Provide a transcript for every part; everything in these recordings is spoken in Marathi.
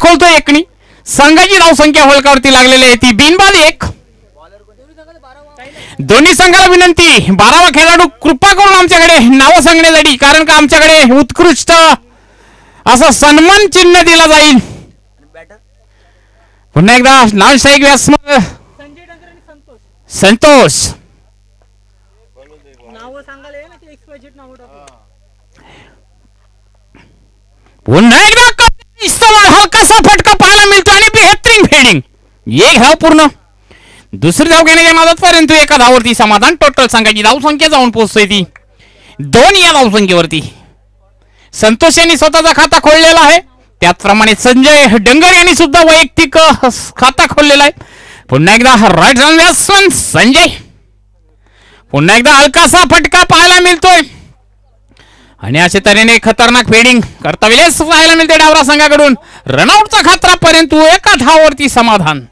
दाखवतो एकणी. संघाची धावसंख्या फलकावरती लागलेली आहे ती बिनबाद 1. दोन्ही संघाला विनंती 12वा खेळाडू कृपा करून आमच्याकडे नाव सांगण्यासाठी, कारण का आमच्याकडे उत्कृष्ट असा सन्मान चिन्ह दिला जाईल. पुन्हा एकदा लहान शाही व्यासमन संतोष पुन्हा एकदा इस्तेमाल हलकासा फटका पाहायला मिळतो आणि बेहतरीन फिल्डिंग. एक धाव पूर्ण. दुसरी धाव घेण्याच्या नादात परंतु एका धावावरती समाधान. टोटल संघाची धावसंख्या जाऊन पोहोचतोय ती 2 या धावसंख्येवरती. संतोष यांनी स्वतःचा खाता खोललेला आहे, त्याचप्रमाणे संजय डंगर यांनी सुद्धा वैयक्तिक खाता खोललेला आहे. पुन्हा एकदा राईट हँड बॅट्समन संजय. पुन्हा एकदा हलकासा फटका पाहायला मिळतोय आणि अशा तऱ्हेने खतरनाक फिल्डिंग करता वेळेस पाहायला मिळते डावरा संघाकडून. रनआउटचा खतरा परंतु एका धावावरती समाधान.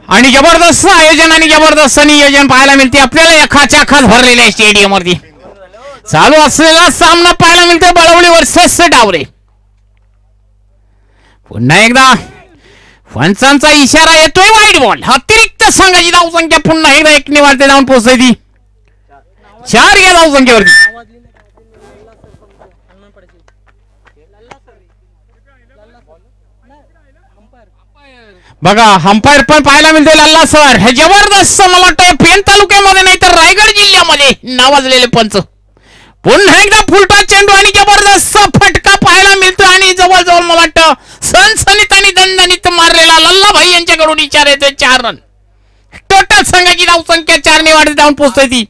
आणि जबरदस्त आयोजन आणि जबरदस्त नियोजन पाहायला मिळते आपल्याला एकाच्या खास भरलेल्या स्टेडियम वरती. चालू असलेला सामना पाहायला मिळते बळवली वर्सेस डावरे. पुन्हा एकदा पंचांचा इशारा येतोय वाईट बॉल. अतिरिक्त संघाची धावसंख्या पुन्हा एकदा 1 वाढते जाऊन पोहोचते ती 4 या धावसंख्येवरती. बघा अंपायर पण पाहायला मिळते लल्ला सर. हे जबरदस्त मला वाटतं पेन तालुक्यामध्ये नाही तर रायगड जिल्ह्यामध्ये नावाजलेले पंच. पुन्हा एकदा फुलटा चेंडू आणि जबरदस्त फटका पाहायला मिळतो आणि जवळजवळ मला वाटतं सनसनीत आणि दणदणीत मारलेला लल्लाभाई यांच्याकडून इशारा येतोय 4 रन. टोटल संघाची धावसंख्या 4 ने वाढत जाऊन पोहोचते ती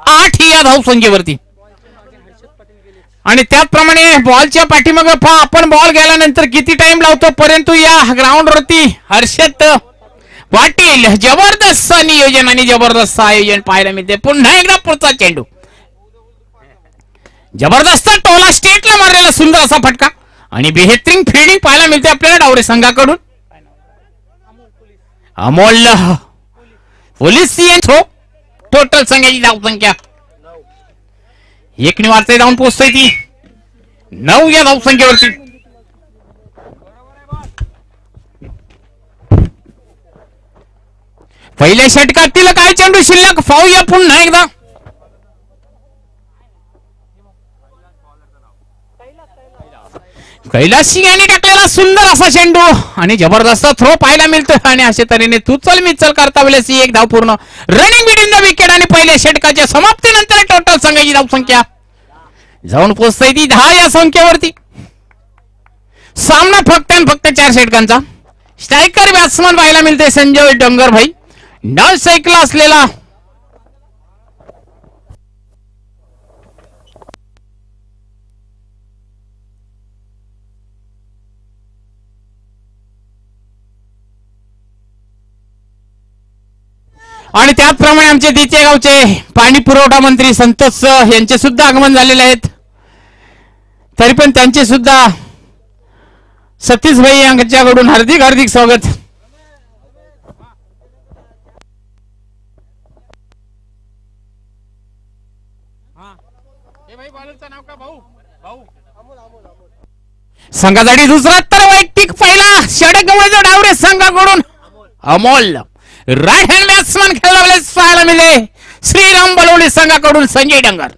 8 या धावसंख्येवरती. आणि त्याचप्रमाणे बॉलच्या पाठीमागे पहा आपण बॉल गेल्यानंतर किती टाइम लावतो, परंतु या ग्राउंड वरती हर्षद पाटील जबरदस्त नियोजन आणि जबरदस्त आयोजन पाहायला मिळते. पुन्हा एकदा पुढचा चेंडू जबरदस्त टोला स्टेटला मारलेला सुंदर असा फटका आणि बेहतरीन फिल्डिंग पाहायला मिळते आपल्याला डावरे संघाकडून. Amol police throw. टोटल संघाची धावसंख्या 1 ने वाढते जाऊन पोहोचतोय ती 9 या धावसंख्येवरती. पहिल्या षटकातील काय चेंडू शिल्लक पाहूया पुन्हा एकदा. कैलास सिंग यांनी टाकलेला सुंदर असा चेंडू आणि जबरदस्त थ्रो पाहायला मिळतो आणि अशा तऱ्हेने तू चल मी चल करता वेळेस 1 धाव पूर्ण. रनिंग बिटवीन द विकेट आणि पहिल्या षटकाच्या समाप्तीनंतर टोटल संघाची धावसंख्या जाऊन पोहोचते ती 10 या संख्येवरती. सामना फक्त 4 षटकांचा. स्ट्रायकर बॅट्समन पाहायला मिळते संजय डंगर भाई. नॉन सायकल असलेला आणि त्याचप्रमाणे आमचे दिचे गावचे पाणी पुरवठा मंत्री संतोष यांचे सुद्धा आगमन झालेले आहेत. तरी पण त्यांचे सुद्धा सतीश भाई यांच्याकडून हार्दिक स्वागत. संघासाठी दुसरा तर वैयक्तिक पहिला षटक डावरे संघाकडून अमोल. राईट हँड बॅट्समन खेळायला पाहायला मिळेल श्रीराम बलवली संघाकडून संजय डंगर.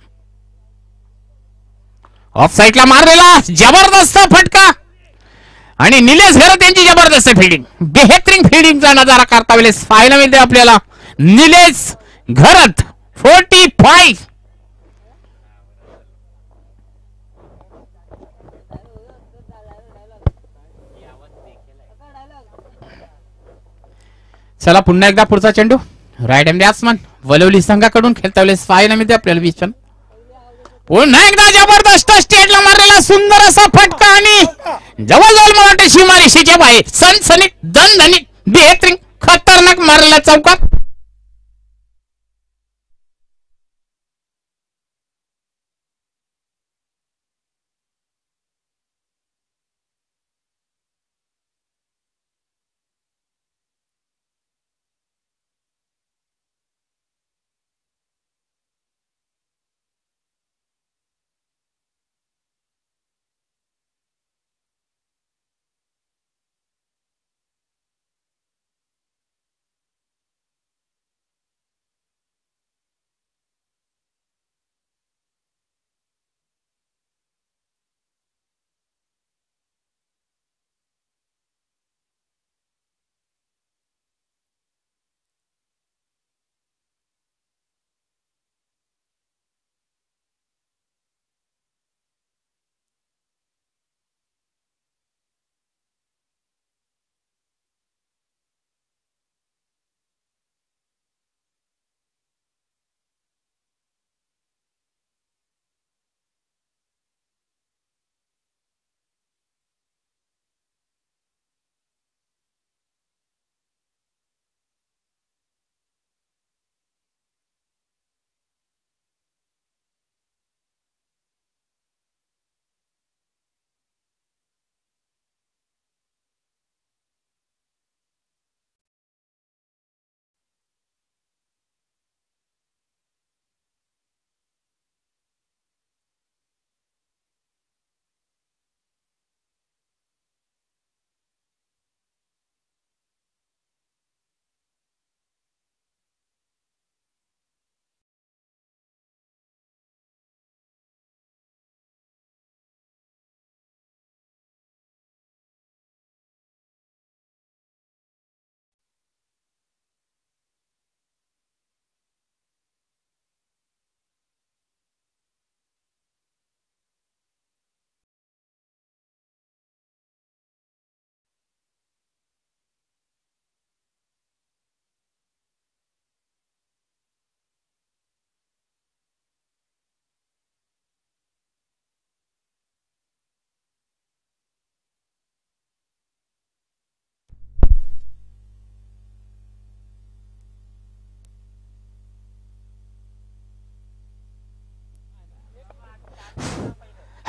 ऑफ साईडला मारलेला जबरदस्त फटका आणि निलेश घरत यांची जबरदस्त फिल्डिंग. बेहतरीन फिल्डिंगचा नजारा करता वेळेस पाहायला मिळते आपल्याला. निलेश घरत 45. चला पुन्हा एकदा पुढचा चेंडू राईट हँड बॅट्समन वलवली संघाकडून खेळता वेळेस पाहायला मिळते आपल्याला 20 रन. पुन्हा एकदा जबरदस्त स्टेटला मारलेला सुंदर असा फटका आणि जवळजवळ मला वाटतं सीमारेषेच्या बाहेर सनसनीत दणदणीत बेहतरीन खतरनाक मारलेला चौकात.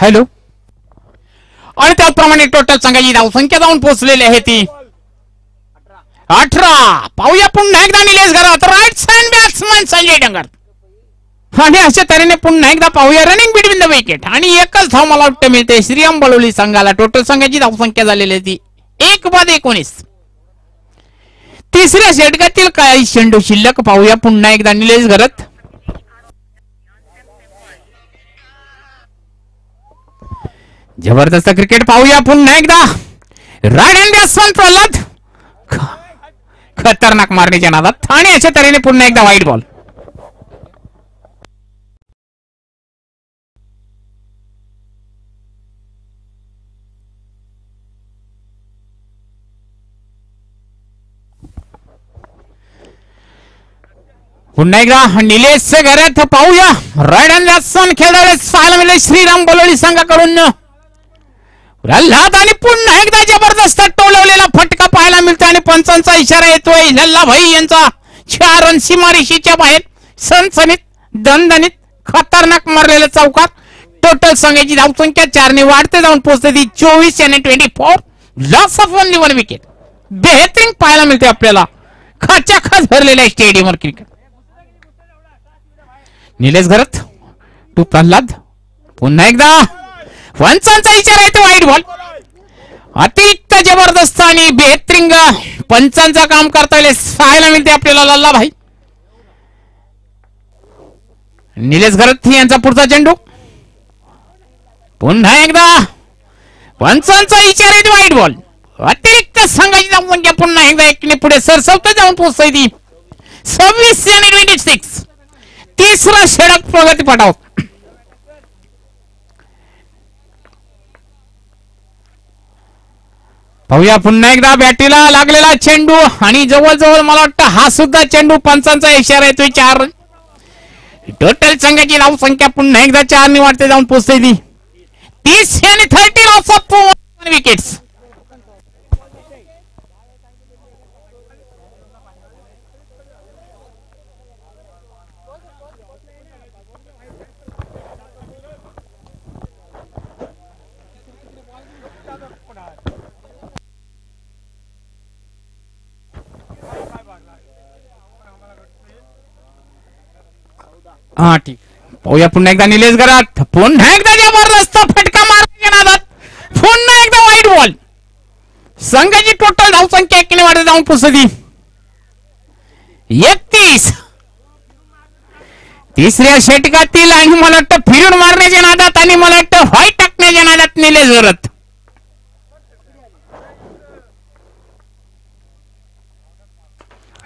हॅलो. आणि त्याचप्रमाणे टोटल संघाची धावसंख्या जाऊन पोहोचलेली आहे ती 18. पाहूया पुन्हा एकदा निलेश घरात राईट साइड बॅट्समन संजय डंगर. आणि अशा तऱ्हेने पुन्हा एकदा पाहूया रनिंग बिटवीन द विकेट आणि एकच धाव मला वाटतं मिळते श्रीराम बलोली संघाला. टोटल संघाची धावसंख्या झालेली आहे ती 1/19. तिसऱ्या षटकातील काही चेंडू शिल्लक. पाहूया पुन्हा एकदा निलेश घरात. जबरदस्त क्रिकेट पाहूया पुन्हा एकदा. राईट हँड बॅट्समन प्रल्हाद खतरनाक मारण्याच्या नादात आणि अशा तऱ्हेने पुन्हा एकदा वाईट बॉल. पुन्हा एकदा निलेश घरात पाहूया. राईट हँड बॅट्समन खेळाडू पाहायला मिळाले श्रीराम बलोली संघाकडून. प्रल्हाद आणि पुन्हा एकदा जबरदस्त टोलवलेला फटका पाहायला मिळतो आणि पंचांचा इशारा येतोय. लल्लाभाई यांचा 4 रन सीमारेषेच्या बाहेर सनसनीत दणदणीत खतरनाक मारलेला चौकार. टोटल संघाची धावसंख्या 4 ने वाढते जाऊन पोहोचते ती 24 आणि 24. Loss of only 1 wicket. बेहतरीन पाहायला मिळते आपल्याला खचाखच भरलेल्या स्टेडियमवर क्रिकेट. निलेश घरात टू प्रल्हाद. पुन्हा एकदा पंचांचा इशारा येतो वाईट बॉल. अतिरिक्त जबरदस्त आणि बेहतरीन पंचांचा काम करता येईल पाहायला मिळते आपल्याला लल्लाभाई. निलेश घरात यांचा पुढचा चेंडू. पुन्हा एकदा पंचांचा इशारा येतो वाईट बॉल. अतिरिक्त संघाची धावसंख्या पुन्हा एकदा 1 ने पुढे सरसवत जाऊन पोहोचते ती 26 आणि 26. तिसरा षटक प्रगतीपथावर. पाहूया पुन्हा एकदा बॅटीला लागलेला चेंडू आणि जवळजवळ मला वाटतं हा सुद्धा चेंडू पंचांचा इशारा येतोय 4 रन. टोटल संघाची धावसंख्या पुन्हा एकदा 4 ने वाढते जाऊन पोहोचते ती 30 आणि 30 लॉस ऑफ 1 विकेट्स. हा ठीक. पाहूया पुन्हा एकदा निलेश घरात. पुन्हा एकदा जबरदस्त फटका मारण्याच्या नादात पुन्हा एकदा वाईट बॉल. संघाची टोटल धावसंख्या 1 ने वाढत जाऊन पोहोचली 31. तिसऱ्या षटकातील आणि मला वाटतं फिरून मारण्याच्या नादात आणि मला वाटतं व्हाईट टाकण्याच्या नादात निलेश घरात.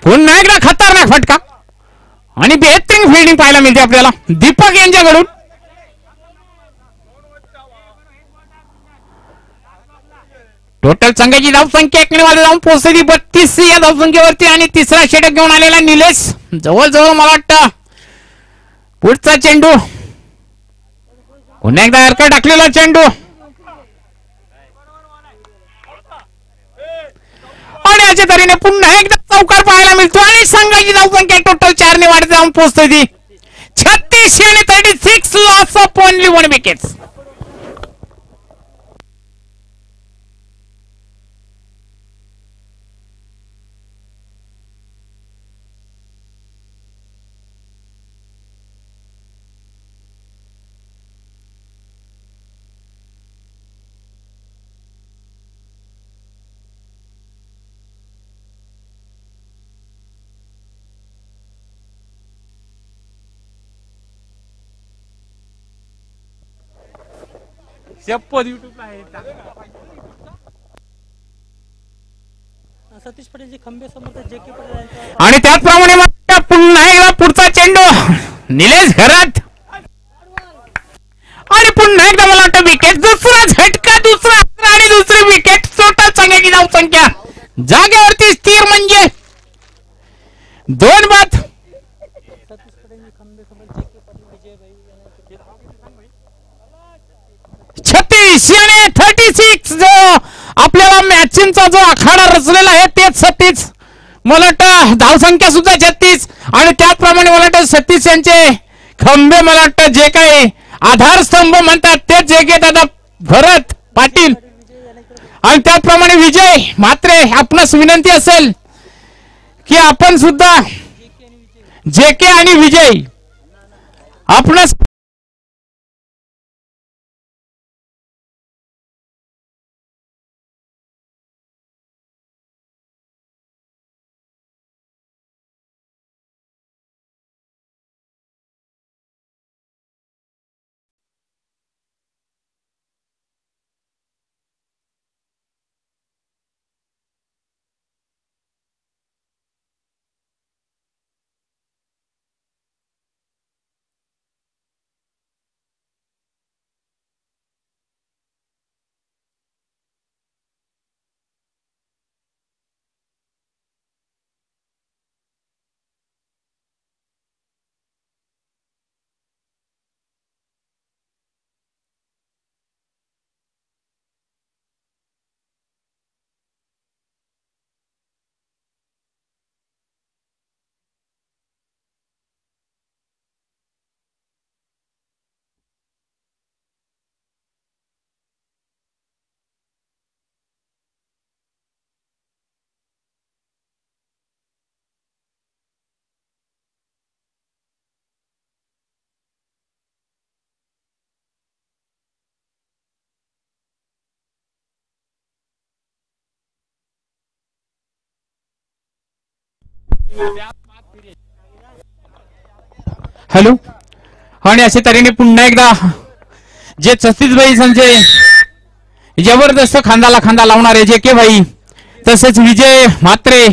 पुन्हा एकदा खतरनाक फटका आणि बेहतरीन फिल्डिंग पाहायला मिळते आपल्याला दीपक यांच्याकडून. टोटल संघाची धावसंख्या 1 ने वाढत जाऊन पोहोचली 32 या धावसंख्येवरती आणि तिसरा षटक घेऊन आलेला निलेश. जवळजवळ मला वाटतं पुढचा चेंडू. पुन्हा एकदा अर्क टाकलेला चेंडू आणि अशा तऱ्हेने पुन्हा एकदा चौकार पाहायला मिळतो आणि संघाची धावसंख्या टोटल 4 ने वाढत जाऊन पोहोचते ती 36 आणि 36 लॉस ऑफ ओनली 1 विकेट्स. शपथ युट्यूबला आहे सतीश पटेलचे खंबे समर्थ जे के पटेल आणि त्याचप्रमाणे पुन्हा एकदा पुढचा चेंडू निलेश घरात आणि पुन्हा एकदा मला वाटतं विकेट. दुसरा झटका दुसरा आणि दुसरी विकेट. टोटल संघाची धावसंख्या जागेवरती स्थिर म्हणजे 2 बाद. सतीश पटेलचे खंबे समर्थ जे के पटेल विजय भाई 36 आणि 36 जो आपल्याला मॅचिंगचा जो आखाडा रचलेला आहे तेच 36. मला वाटतं धावसंख्या सुद्धा 36 आणि त्याचप्रमाणे मला वाटतं 36 यांचे खंबे मला वाटतं जे काही आधारस्तंभ म्हणतात ते जे के दादा भरत पाटील आणि त्याचप्रमाणे विजय मात्रे आपणास विनंती असेल की आपण सुद्धा जे के आणि विजय आपणास हॅलो आणि अशा तऱ्हेने पुन्हा एकदा जे छत्तीसबाई संजय जबरदस्त खांदाला खांदा लावणारे जे के भाई तसेच विजय म्हात्रे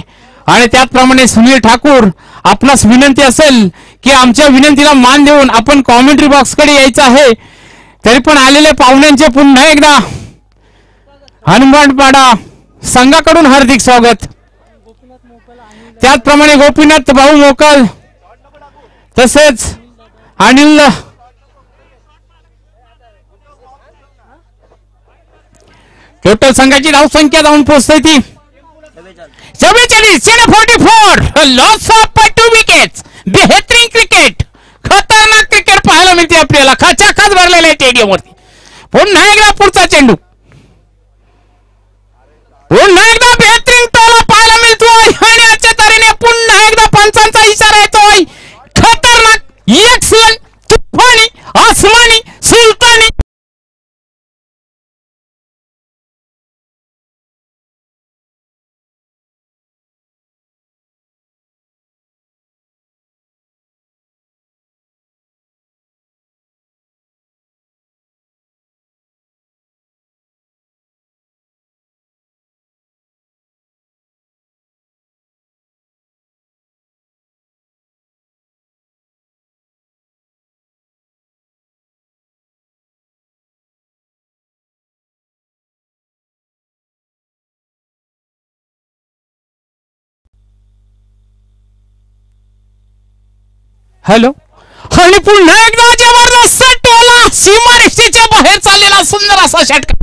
आणि त्याचप्रमाणे सुनील ठाकूर आपणास विनंती असेल की आमच्या विनंतीला मान देऊन आपण कॉमेंट्री बॉक्स कडे यायचं आहे तरी पण आलेल्या पाहुण्यांचे पुन्हा एकदा हनुमानपाडा संघाकडून हार्दिक स्वागत त्याचप्रमाणे गोपीनाथ भाऊ मोकल तसेच अनिल टोटल संघाची धावसंख्या जाऊन पोहोचते ती 44 44 लॉस ऑफ 2 विकेट्स बेहतरीन क्रिकेट खतरनाक क्रिकेट पाहायला मिळते आपल्याला खचाखच भरलेल्या स्टेडियम वरती पुन्हा एकदा पुढचा चेंडू पुन्हा एकदा बेहतरीन टोला पाहायला मिळतोय आणि आजच्या तऱ्हेने पुन्हा एकदा पंचांचा इशारा येतोय खतरनाक एक्सलन तुफानी आसमानी सुलतानी हॅलो आणि पुन्हा एकदा जबरदस्त टोला सीमारेषेच्या बाहेर चाललेला सुंदर असा षटकार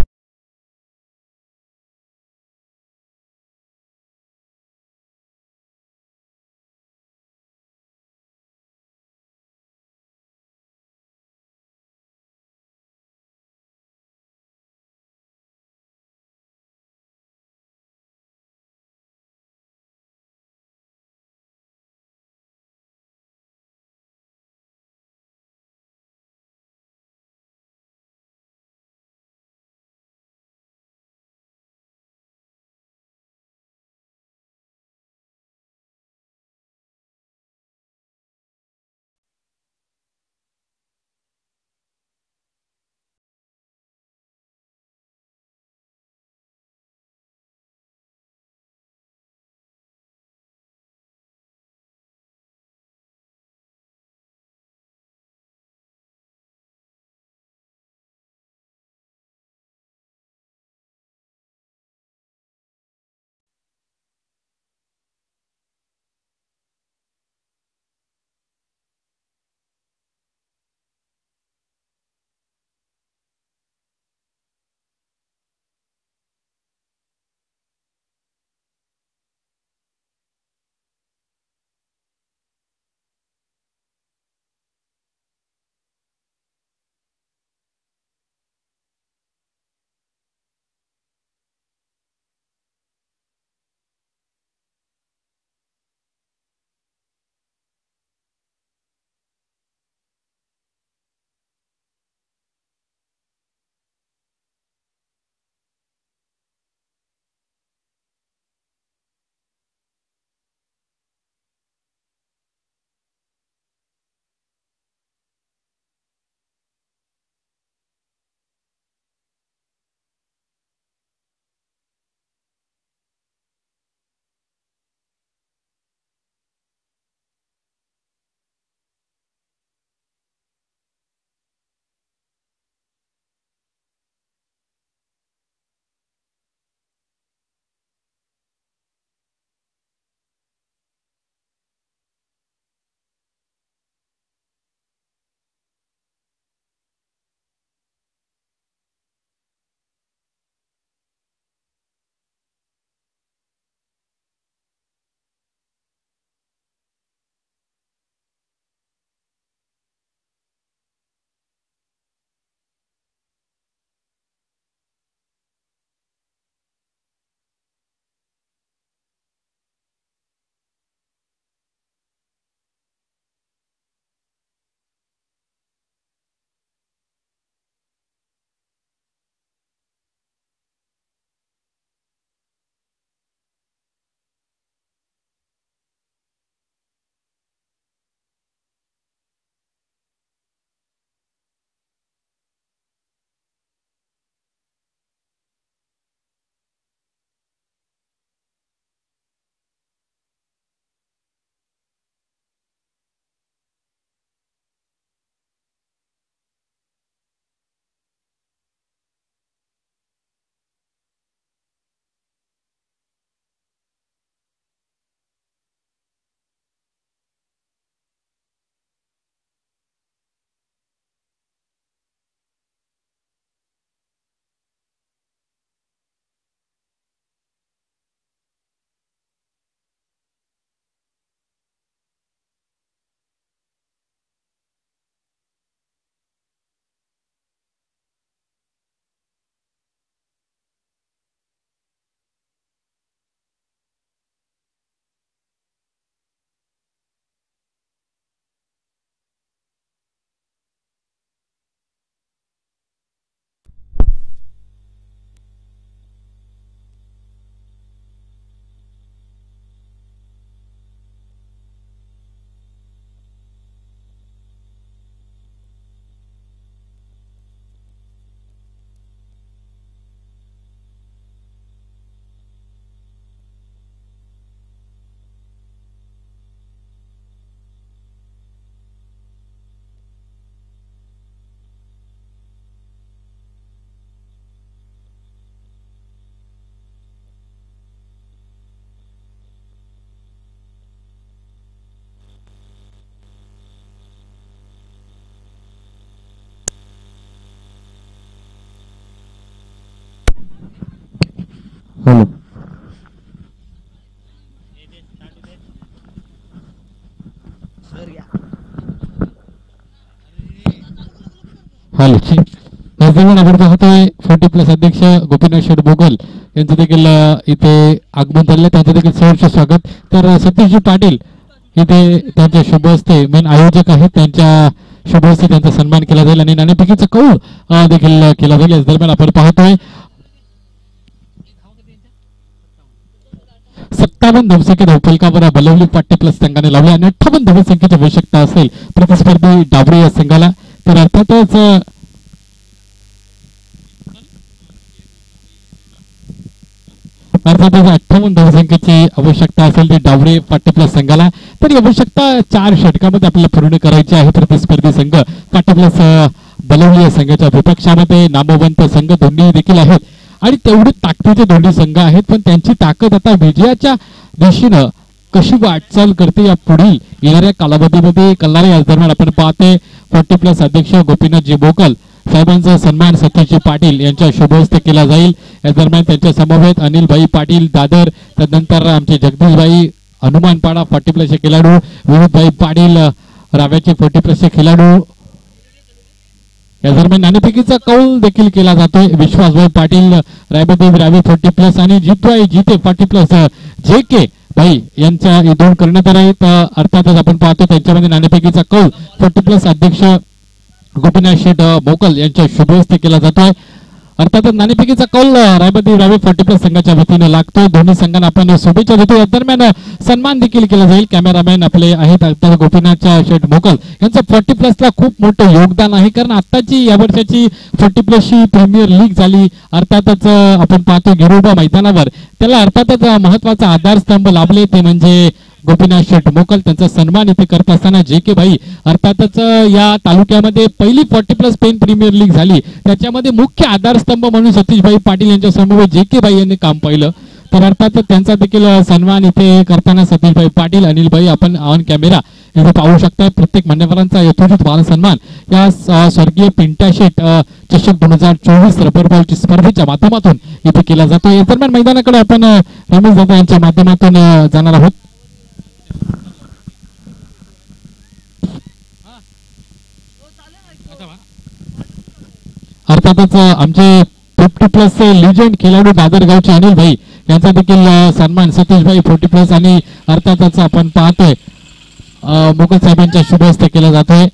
हालची आपण पाहतोय 40+ अध्यक्ष गोपीनाथ शेठ बोगल यांचं देखील इथे आगमन झाले, त्यांचं देखील सहर्ष स्वागत. तर सतीशजी पाटील इथे त्यांच्या शुभ हस्ते मेन आयोजक आहेत, त्यांच्या शुभ हस्ते त्यांचा सन्मान केला जाईल आणि नाणेफेकीचा कौल देखील केला जाईल. याच दरम्यान आपण पाहतोय 57 धावसंख्या धावफलकावर बलवली 40+ संघाने लावली आणि 58 धावसंख्येची आवश्यकता असेल प्रतिस्पर्धी डावरे या संघाला. तर अर्थातच 58 धावसंख्येची आवश्यकता असेल ती डावरे 40+ संघाला. तर ही आवश्यकता 4 षटकामध्ये आपल्याला पूर्ण करायची आहे. प्रतिस्पर्धी संघ 40+ बलवली या संघाच्या विपक्षामध्ये नामवंत संघ दोन्ही देखील आहेत आणि तेवढे ताकदीचे दोन्ही संघ आहेत, पण त्यांची ताकद आता विजयाच्या दिशेनं कशी वाटचाल करते या पुढील येणाऱ्या कालावधीमध्ये कळणारे. याच दरम्यान आपण पाहते 40+ अध्यक्ष गोपीनाथजी बोकल साहेबांचा सन्मान सतीशजी पाटील यांच्या शुभ हस्ते केला जाईल. या दरम्यान त्यांच्या समवेत अनिलभाई पाटील दादर, त्यानंतर आमचे जगदीशभाई हनुमानपाडा 40+ खेळाडू, विनोदभाई पाटील राव्याचे 40+ खेळाडू. या दरम्यान नाणेफेकीचा कौल देखील केला जातोय. विश्वासभाई पाटील रायबदेव रावी 40+ आणि जितभाई जिते 40+ जे के भाई यांच्या दोन करण्यात आले आहेत. अर्थातच आपण पाहतो त्यांच्यामध्ये नाणेफेकीचा कौल 40+ अध्यक्ष गोपीनाथ शेठ बोकल यांच्या शुभ हस्ते केला जातोय. अर्थातच नाणेफेकीचा कौल रायबदेव रावी 40+ संघाच्या वतीने लागतोय. दोन्ही संघांना आपण शुभेच्छा देतो. या दरम्यान सन्मान देखील केला जाईल. कॅमेरामॅन आपले आहेत गोपीनाथ शेठ बोकल यांचं 40+ला खूप मोठं योगदान आहे, कारण आताची या वर्षाची 40+ची प्रीमियर लीग झाली. अर्थातच आपण पाहतो गिरोबा मैदानावर त्याला अर्थातच महत्वाचा आधारस्तंभ लाभले ते म्हणजे गोपीनाथ शेठ बोकल. त्यांचा सन्मान इथे करत असताना जे के भाई अर्थातच या तालुक्यामध्ये पहिली 40+ स्पेन प्रीमियर लीग झाली, त्याच्यामध्ये मुख्य आधारस्तंभ म्हणून सतीशभाई पाटील यांच्या समवेत जे के भाई यांनी काम पाहिलं. तर अर्थात त्यांचा देखील सन्मान इथे करताना सतीशभाई पाटील अनिलभाई आपण ऑन कॅमेरा इथे पाहू शकता. प्रत्येक मान्यवरांचा यथोचित मान सन्मान या स्वर्गीय पिंट्या शेठ चषक 2024 रबर बॉलची स्पर्धेच्या माध्यमातून इथे केला जातो. या दरम्यान मैदानाकडे आपण रमेश दादा यांच्या माध्यमातून जाणार आहोत. अर्थातच आमचे 50+ लिजेंड खेळाडू दादरगावचे अनिल भाई यांचा देखील सन्मान सतीशभाई 40+ आणि अर्थातच आपण पाहतोय बोकल साहेबांच्या शुभ हस्ते केला जातोय.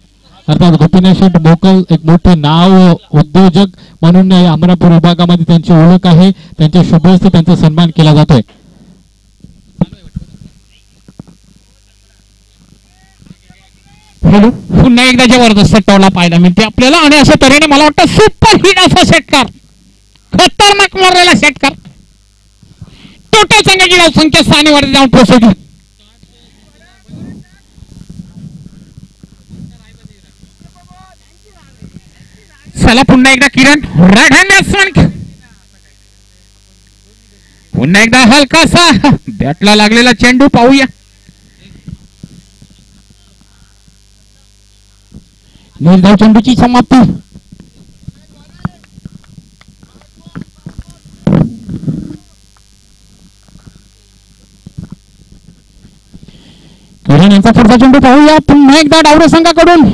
अर्थात गोपीनाथ शेठ बोकल एक मोठे नाव उद्योजक म्हणून अमरापूर विभागामध्ये त्यांची ओळख आहे. त्यांच्या शुभ हस्ते त्यांचा सन्मान केला जातोय. पुन्हा एकदा जबरदस्त टोला पाहायला मिळते आपल्याला आणि अशा तऱ्हेने मला वाटतं सुपर हिट असा षटकार, खतरनाक मारलेला षटकार तोट्या संघाची धावसंख्या 6 वर जाऊन पोहोचली. चला पुन्हा एकदा किरण राढांना पुन्हा एकदा हलकासा बॅटला लागलेला चेंडू पाहूया. निर्धाव चेंडूची समाप्ती. किरण यांचा पुढचा चेंडू पाहूया पुन्हा एकदा डावरे संघाकडून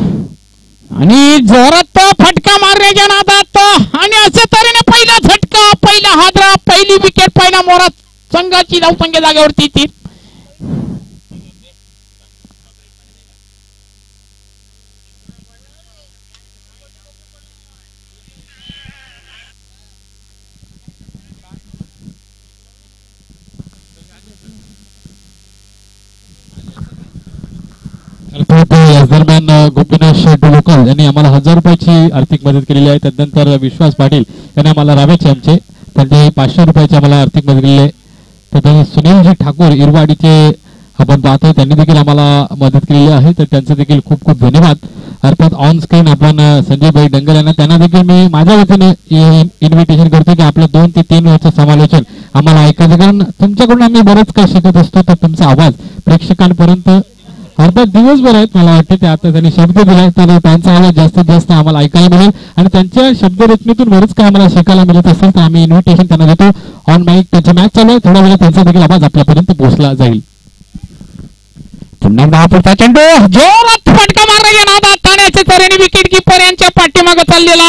आणि जोरात फटका मारण्याच्या नादात आणि अशा तऱ्हेने पहिला झटका, पहिला हादरा, पहिली विकेट, पहिला मोरा संघाची धावसंख्या जागेवरती ती. याच दरम्यान गोपीनाथ शेठ बोकल यांनी आम्हाला 1000 रुपयाची आर्थिक मदत केलेली आहे. त्यानंतर विश्वास पाटील यांनी आम्हाला रावेचे आमचे त्यांनी 500 रुपयाची आम्हाला आर्थिक मदत केलेली आहे. तर सुनीलजी ठाकूर इरवाडीचे आपण पाहतो त्यांनी देखील आम्हाला मदत केलेली आहे, तर त्यांचं देखील खूप खूप धन्यवाद. अर्थात ऑन स्क्रीन आपण संजयभाई डंगर यांना त्यांना देखील मी माझ्या वतीने इन्व्हिटेशन करतो की आपलं 2 ते 3 वेळचं समालोचन आम्हाला ऐकायचं, कारण तुमच्याकडून आम्ही बरंच काही शिकत असतो. तर तुमचा आवाज प्रेक्षकांपर्यंत अर्थात दिवसभर आहेत मला वाटते ते आता त्यांनी शब्द दिलाय, तर त्यांचा आवाज जास्तीत जास्त आम्हाला ऐकायला मिळेल आणि त्यांच्या शब्दरचनेतून बरंच काय आम्हाला शिकायला मिळत असेल. तर आम्ही इन्व्हिटेशन त्यांना देतो. ऑन माईक त्यांची मॅच चालू आहे, थोड्या वेळात त्यांचा देखील आवाज आपल्यापर्यंत पोहोचला जाईल. पुन्हा महापुरचा चेंडू जोरात फटका मारण्याच्या नादात ठाण्याचे तऱ्हेने विकेट किपर यांच्या पाठीमागे चाललेला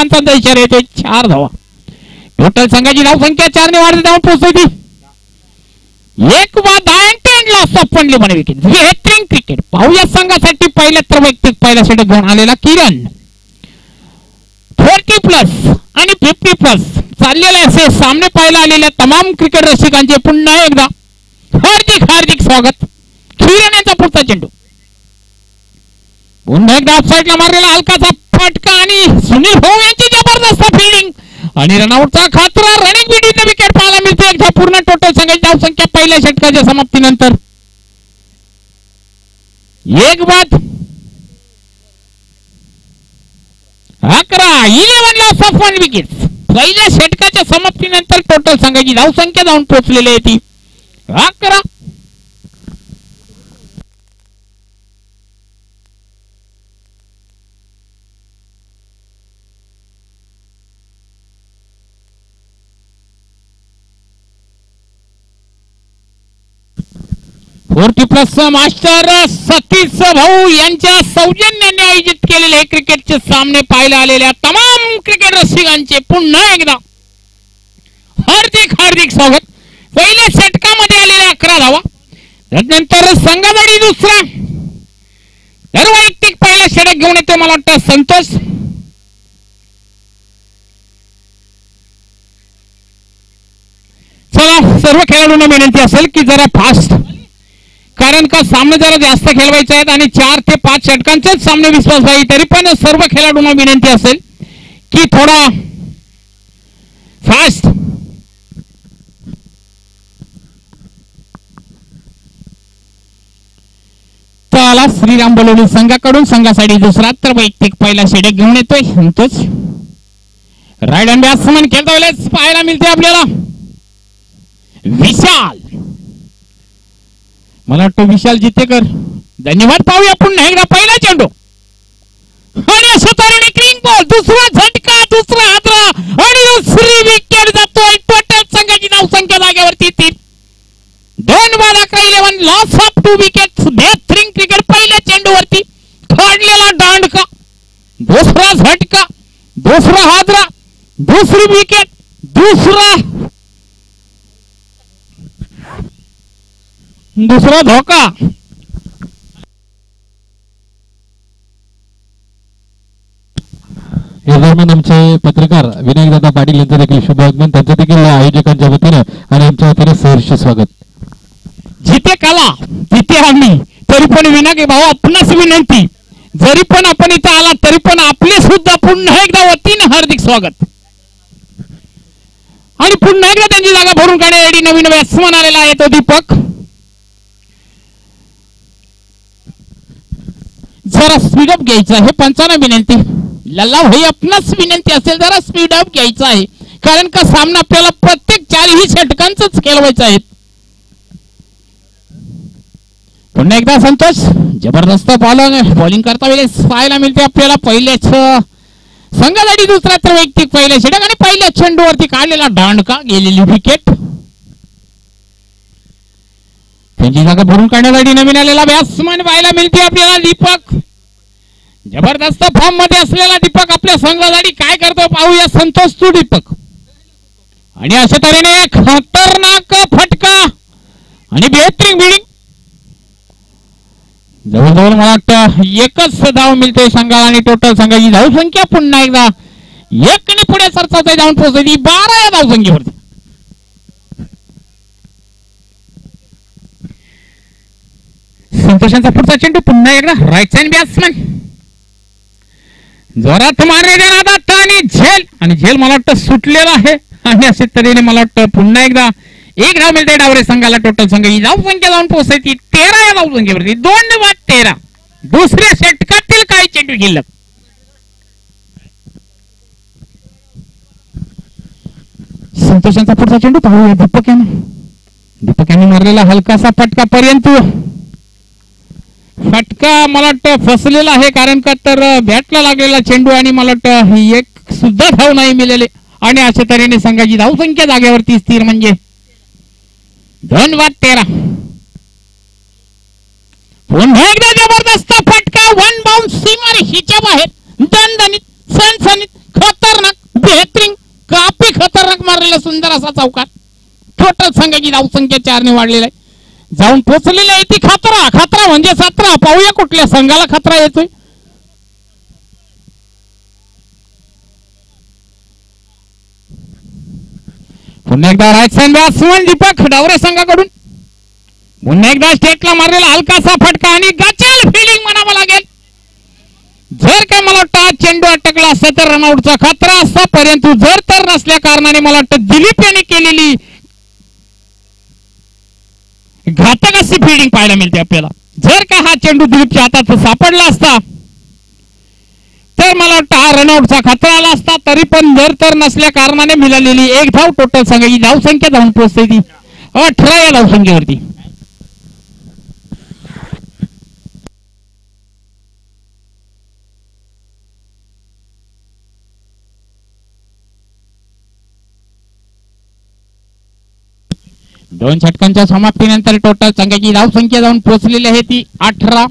पंचांचा इशारा येतोय 4 धावा. टोटल संघाची धावसंख्या 4 ने वाढते धावून पोहोचते. एक बाद and loss of only 1 wicket. बेहतरीन क्रिकेट पाहूया संघासाठी पहिल्या वैयक्तिक पहिल्या षटक घेऊन आलेला किरण. 40+ आणि 50+ चाललेले असे सामने पाहायला आलेल्या तमाम क्रिकेट रसिकांचे पुन्हा एकदा हार्दिक हार्दिक स्वागत. किरण यांचा पुढचा चेंडू पुन्हा एकदा ऑफसाईडला मारलेला हलकाचा फटका आणि सुनील भाऊ यांची जबरदस्त फिल्डिंग आणि रनआउटचा खतरा. रनिंग विकेट विकेट पाहायला मिळते. एकदा पूर्ण टोटल संघाची धावसंख्या पहिल्या षटकाच्या समाप्तीनंतर 1 बाद 11 लॉस ऑफ 1 विकेट. पहिल्या षटकाच्या समाप्तीनंतर टोटल संघाची धावसंख्या जाऊन पोहोचलेली आहे ती 11. मास्टर सतीश भाऊ यांच्या सौजन्याने आयोजित केलेले क्रिकेटचे सामने पाहायला आलेल्या तमाम क्रिकेट रसिकांचे पुन्हा एकदा हार्दिक हार्दिक स्वागत. पहिल्या षटकामध्ये आलेल्या 11 धावा. त्यानंतर संघासाठी दुसरा तर वैयक्तिक पहिला षटक घेऊन येतो मला वाटतं संतोष. चला सर्व खेळाडूंना विनंती असेल की जरा फास्ट, कारण का सामने जरा जास्त खेळवायचे आहेत आणि 4 ते 5 षटकांचेच सामने विश्वास पाहिजे. तरी पण सर्व खेळाडूंना विनंती असेल की थोडा फास्ट. त्याला श्रीराम बलोनी संघाकडून संघासाठी दुसरा तर वैयक्तिक पहिला षटक घेऊन येतोय संतोष. राईट हँड बॅट्समन खेळता वेळेस पाहायला मिळते आपल्याला विशाल. मला वाटतं विशाल जितेकर. धन्यवाद. पाहूया पुन्हा एकदा पहिला चेंडू आणि अशा तऱ्हेने क्लीन बॉल. दुसरा झटका, दुसरा हादरा आणि दुसरी विकेट जातोय. टोटल संघाची धावसंख्या जागेवरती 3. 2 बाद 11 लॉस ऑफ 2 विकेट. बेहतरीन क्रिकेट. पहिल्या चेंडूवरती काढलेला दांडका, दुसरा झटका, दुसरा हादरा, दुसरी विकेट, दुसरा धोका. या दरम्यान आमचे पत्रकार विनायक दादा पाटील यांचं देखील शुभ आगमन. त्यांचं देखील आयोजकांच्या वतीनं आणि आमच्या वतीने सहर्ष स्वागत. जिथे कला तिथे आम्ही. तरी पण विनायक भाऊ आपणास विनंती, जरी पण आपण इथं आला तरी पण आपले सुद्धा पुन्हा एकदा वतीने हार्दिक स्वागत. आणि पुन्हा एकदा त्यांची जागा भरून काढण्यासाठी नवीन बॅट्समन आलेला आहे तो दीपक. जरा स्पीड अप घ्यायचं आहे पंचांना विनंती. लल्ला भाई आपणास विनंती असेल जरा स्पीड अप घ्यायचं आहे, कारण का सामना आपल्याला प्रत्येक 4ही षटकांचंच खेळवायचं आहे. पुन्हा एकदा संतोष जबरदस्त बॉलिंग करता वेळेस पाहायला मिळते आपल्याला. पहिल्याच संघासाठी दुसरा तर वैयक्तिक पहिल्या षटक आणि पहिल्या चेंडूवरती काढलेला दांडका, गेलेली विकेट. त्यांची जागा भरून काढण्यासाठी नवीन आलेला बॅट्समन पाहायला मिळते आपल्याला दीपक. जबरदस्त फॉर्म मध्ये असलेला दीपक आपल्या संघासाठी काय करतो पाहूया. संतोष तू दीपक. आणि अशा तऱ्हेने खतरनाक फटका आणि बेहतरीन बिल्डिंग. जवळजवळ मला वाटतं 1च धाव मिळते संघाला आणि टोटल संघाची धावसंख्या पुन्हा एकदा 1 ने पुढे सरसावता जाऊन पोहोचली 12 या धावसंख्येवरती. संतोषांचा पुढचा चेंडू पुन्हा एकदा राईट हँड बॅट्समन जोरात मारण्याच्या नादात आणि झेल मला वाटतं सुटलेला आहे. आणि अशा तऱ्हेने मला वाटतं पुन्हा एकदा 1 धाव मिळते डावरे संघाला. टोटल संघाची धावसंख्या जाऊन पोहोचायची 13 या धावसंख्येवरती. 2 बाद 13. दुसऱ्या षटकातील काही चेंडू शिल्लक. संतोषांचा पुढचा चेंडू पाहूया दीपक यांनी मारलेला हलकासा फटका पर्यंत फटका मला वाटतं फसलेला आहे, कारण का तर बॅटला लागलेला चेंडू आणि मला वाटतं 1 सुद्धा धाव नाही मिळाले. आणि अशा तऱ्हेने संघाची धावसंख्या जागेवरती स्थिर म्हणजे 2 बाद 13. पुन्हा एकदा जबरदस्त फटका. 1 बाउन्स सीमा रेषेच्या बाहेर. दणदणीत सनसनीत खतर सुंदर असा चौकार. टोटल संघाची धावसंख्या 4 ने वाढलेला आहे. जाऊन पोचलेली आहे ती खतरा. खतरा म्हणजे 17. पाहूया कुठल्या संघाला खतरा येतोय. पुन्हा एकदा right side batsman Deepak Dawre संघाकडून. पुन्हा एकदा स्टेटला मारलेला हलकासा फटका आणि गचल फिल्डिंग म्हणावं लागेल. जर काय मला वाटतं आज चेंडू अटकला असता तर रनआउटचा खतरा असता, परंतु जर तर नसल्या कारणाने मला वाटतं दिलीप यांनी केलेली घातक अशी फिल्डिंग पाहायला मिळते आपल्याला. जर का हा चेंडू दिलीपच्या हातात सापडला असता तर मला वाटतं हा रनआउटचा खतरा आला असता. तरी पण जर तर नसल्या कारणाने मिळालेली एक धाव टोटल संघाची धावसंख्या जाऊन पोहोचते ती 18 या धावसंख्येवरती. दोन षटकांच्या समाप्तीनंतर टोटल संघाची धावसंख्या जाऊन पोहोचलेली आहे ती 18.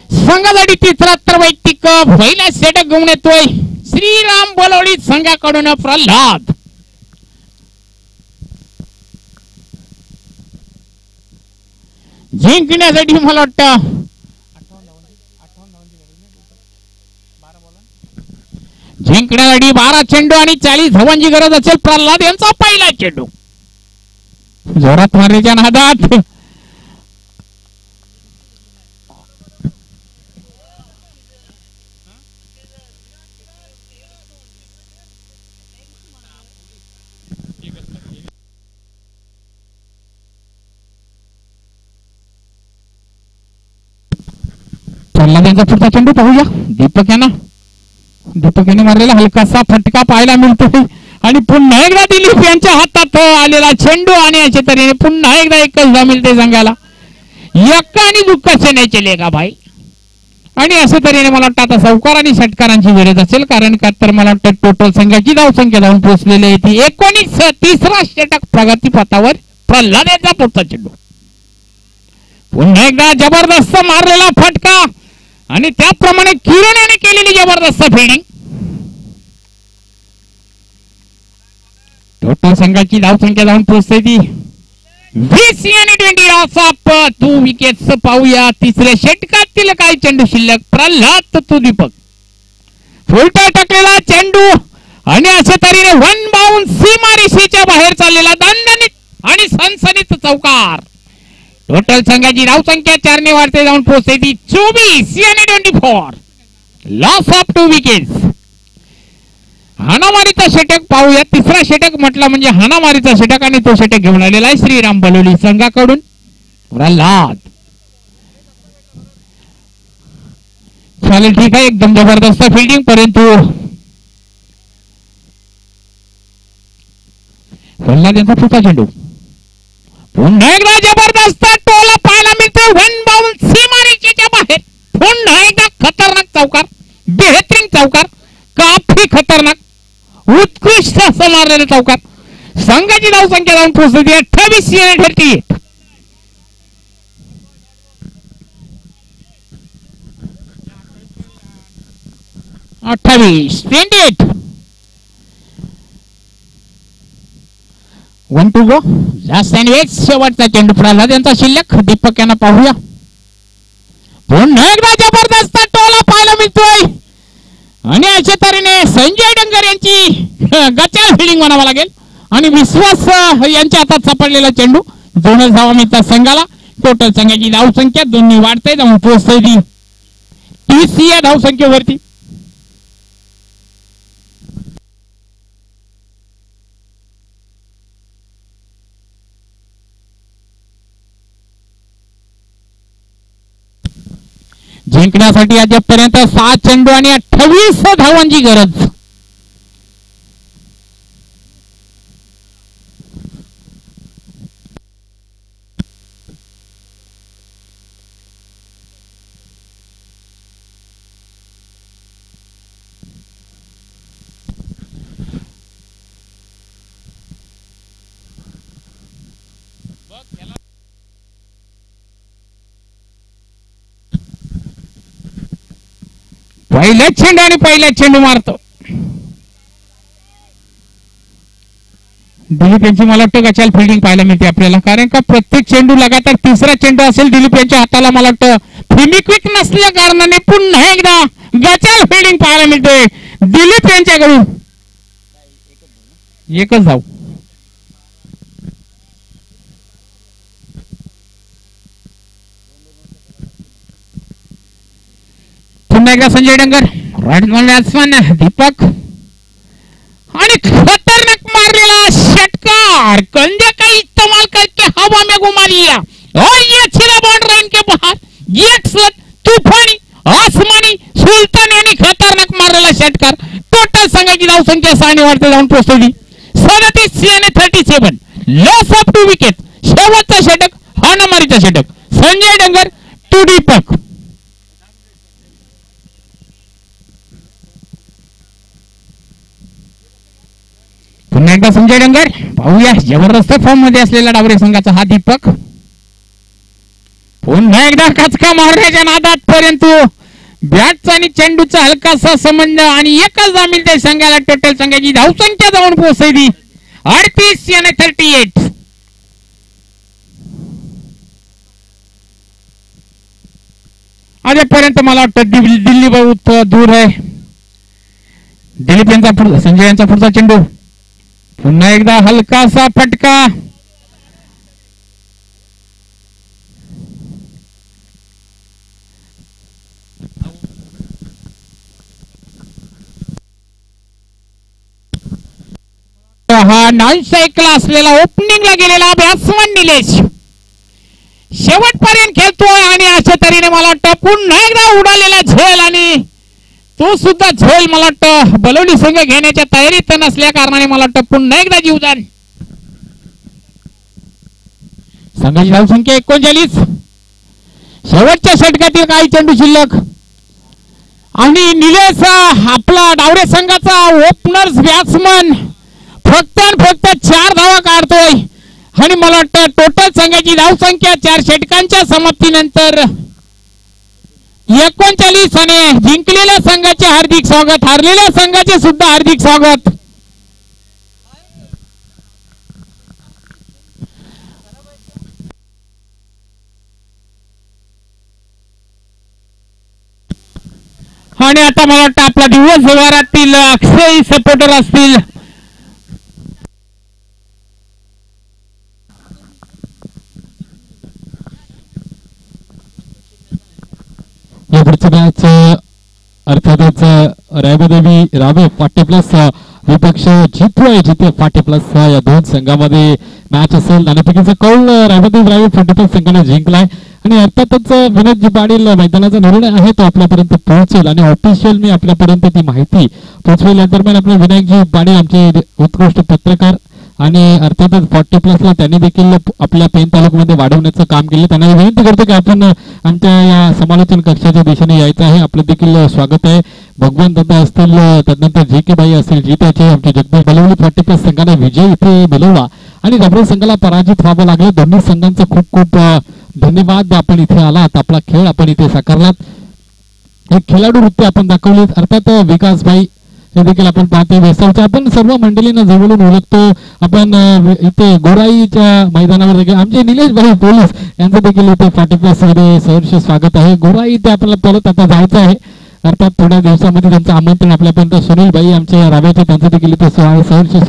संघासाठी तिसरा तर वैयक्तिक पहिला षटक घेऊन येतोय श्रीराम बलवडी संघाकडून प्रल्हाद. जिंकण्यासाठी मला वाटतं जिंकण्यासाठी 12 चेंडू आणि 40 धावांची गरज असेल. प्रल्हाद यांचा पहिला चेंडू जोरात मारण्याच्या नादात प्रल्हाद पुढचा चेंडू पाहूया. दीपक याने मारलेला हलकासा फटका पाहायला मिळतोय आणि पुन्हा एकदा दिलीप यांच्या हातात आलेला चेंडू आणि अशा तऱ्हेने पुन्हा एकदा एकच धाव मिळते संघाला. यक्का आणि दुःख सेनेचे लेखा भाई. आणि अशा तऱ्हेने मला वाटतं आता सावकार आणि षटकारांची गरज असेल, कारण का तर मला वाटतं टोटल संघाची धावसंख्या जाऊन पोहोचलेली आहे ती 19. तिसरा षटक प्रगती पथावर प्रल्हाद यांचा पुढचा चेंडू. पुन्हा एकदा जबरदस्त मारलेला फटका आणि त्याप्रमाणे किरण याने केलेली जबरदस्त फिल्डिंग. टोटल संघाची धावसंख्या जाऊन पोहोचते ती 20 आणि 20 लॉस ऑफ 2 विकेट्स. पाहूया तिसऱ्या षटकातील काही चेंडू शिल्लक. प्रल्हाद तू दीपक फुलटा टाकलेला चेंडू आणि अशा तऱ्हेने वन बाउंड सीमारेषेच्या बाहेर चाललेला दणदणीत आणि सनसनीत चौकार. टोटल संघाची धावसंख्या 4 ने वाढते जाऊन पोहोचते ती 24 आणि 24. Loss of 2 wickets. हाणामारीचा षटक पाहूया. तिसरा षटक म्हटला म्हणजे हाणामारीचा षटक आणि तो षटक घेऊन आलेला आहे श्रीराम बलोली संघाकडून प्रल्हाद. चालेल ठीक आहे, एकदम जबरदस्त फिल्डिंग, परंतु प्रल्हाद यांचा पुढचा चेंडू पुन्हा एकदा जबरदस्त टोला पाहायला मिळतो वन बाउंड सीमारेषेच्या बाहेर. पुन्हा एकदा खतरनाक चौकार, बेहतरीन चौकार, काफी खतरनाक उत्कृष्ट असं मारलेलं चौकार. संघाची धावसंख्या जाऊन पोहोचली 28 आणि 38. 28 1 to go. लास्ट अँड एक शेवटचा चेंडू प्रल्हाद यांचा शिल्लक. दीपक यांना पाहूया. पुन्हा एकदा जबरदस्त टोला पाहायला मिळतोय आणि अशा तऱ्हेने संजय डंगर यांची गचल फिल्डिंग म्हणावं लागेल आणि विश्वास यांच्या हातात सापडलेला चेंडू 2 धावा मिळतात संघाला. टोटल संघाची धावसंख्या 2 ने वाढते जाऊन पोहोचते ती 30 या धावसंख्येवरती. जिंकण्यासाठी अद्यापपर्यंत 7 चेंडू आणि 28 धावांची गरज. पहिला चेंडू आणि पहिला चेंडू मारतो दिलीप यांची मला वाटतं गचाल फिल्डिंग पाहायला मिळते आपल्याला, कारण का प्रत्येक चेंडू लगातार तिसरा चेंडू असेल दिलीप यांच्या हाताला मला वाटतं फेमिक्विक नसल्या कारणाने पुन्हा एकदा गचाल फिल्डिंग पाहायला मिळते दिलीप यांच्याकडून. एकच धाव. पुन्हा एकदा संजय डंगर, राईट बॅट्समन दीपक, आणि खतरनाक मारलेला षटकार कंधे का इस्तेमाल करके हवा में घुमा दिया और ये छिला बाउंड्री लाइन के बाहर. एक शॉट तूफानी आसमानी सुलतान यांनी खतरनाक मारलेला षटकार. टोटल संघाची धावसंख्या 6 वाढते जाऊन पोहोचली 37 लॉस ऑफ 2 विकेट. शेवटचा षटक हाणामारीचा षटक संजय डंगर टू दीपक. पुन्हा एकदा संजय डंगर, पाहूया जबरदस्त फॉर्म मध्ये असलेला डावरे संघाचा हा दीपक. पुन्हा एकदा कचका मारण्याच्या नादात, परंतु बॅटचा आणि चेंडूचा हलकासा संबंध आणि एकच धाव मिळते संघाला. टोटल संघाची धावसंख्या जाऊन पोहोचली 38. अजूनपर्यंत मला वाटतं दिल्ली बहुत दूर आहे. दिलीप यांचा संजय यांचा पुढचा चेंडू, पुन्हा एकदा हलकासा फटका. हा नॉन सायकल असलेला ओपनिंगला गेलेला बॅट्समन निलेश शेवटपर्यंत खेळतोय आणि अशा तऱ्हेने मला वाटतं पुन्हा एकदा उडालेला झेल, आणि तो सुद्धा झेल मला वाटतं बलवली संघ घेण्याच्या तयारीत नसल्या कारणाने मला वाटतं पुन्हा एकदा जीवदान. संघाची धावसंख्या 39. शेवटच्या षटकातील काही चेंडू शिल्लक आणि निलेश आपला डावरे संघाचा ओपनर्स बॅट्समन फक्त 4 धावा काढतोय. आणि मला वाटतं टोटल संघाची धावसंख्या 4 षटकांच्या समाप्तीनंतर 39. आणि जिंकलेल्या संघाचे हार्दिक स्वागत, हारलेल्या संघाचे सुद्धा हार्दिक स्वागत. आणि आता मला वाटतं आपला दिवसभरातील अक्षय सपोर्टर असतील या पुढचं मॅच अर्थातच रायबदेवी रावे 40+ विपक्ष जितू आहे जिथे 40+ या दोन संघामध्ये मॅच असेल. नाणेफेकीचा कौल रायबदेवी रावे 40+ संघाने जिंकलाय आणि अर्थातच विनोद पाटील मैदानाचा निर्णय आहे तो आपल्यापर्यंत पोहोचेल आणि ऑफिशियल मी आपल्यापर्यंत ती माहिती पोहोचवेल. या दरम्यान आपले विनायकजी पाटील आमचे उत्कृष्ट पत्रकार आणि अर्थातच 40+ ला त्यांनी देखील आपल्या पेन तालुक्यामध्ये वाढवण्याचं काम केलं. त्यांना विनंती करतो की आपण आमच्या या समालोचन कक्षाच्या दिशेने यायचं आहे. आपलं देखील स्वागत आहे. भगवान दादा असतील, त्यानंतर JK बाई असतील, जीताचे आमचे जगदीश बलवली 40+ संघाने विजय इथे मिळवला आणि रबरी संघाला पराजित व्हावं लागलं. दोन्ही संघांचं खूप खूप धन्यवाद. आपण इथे आलात, आपला खेळ आपण इथे साकारलात, एक खेळाडू वृत्ती आपण दाखवली. अर्थात विकास भाई हे देखील आपण पाहतो. वेसावच्या आपण सर्व मंडळींना जवळून ओळखतो. आपण इथे गोराईच्या मैदानावर देखील आमचे निलेश भाई पोलीस यांचं देखील इथे 40+ मध्ये सहर्ष स्वागत आहे. गोराई इथे आपल्याला परत आता जायचं आहे. अर्थात थोड्या दिवसामध्ये त्यांचं आमंत्रण आपल्यापर्यंत सुनील भाई आमच्या राव्याचे त्यांचं देखील इथे सहर्ष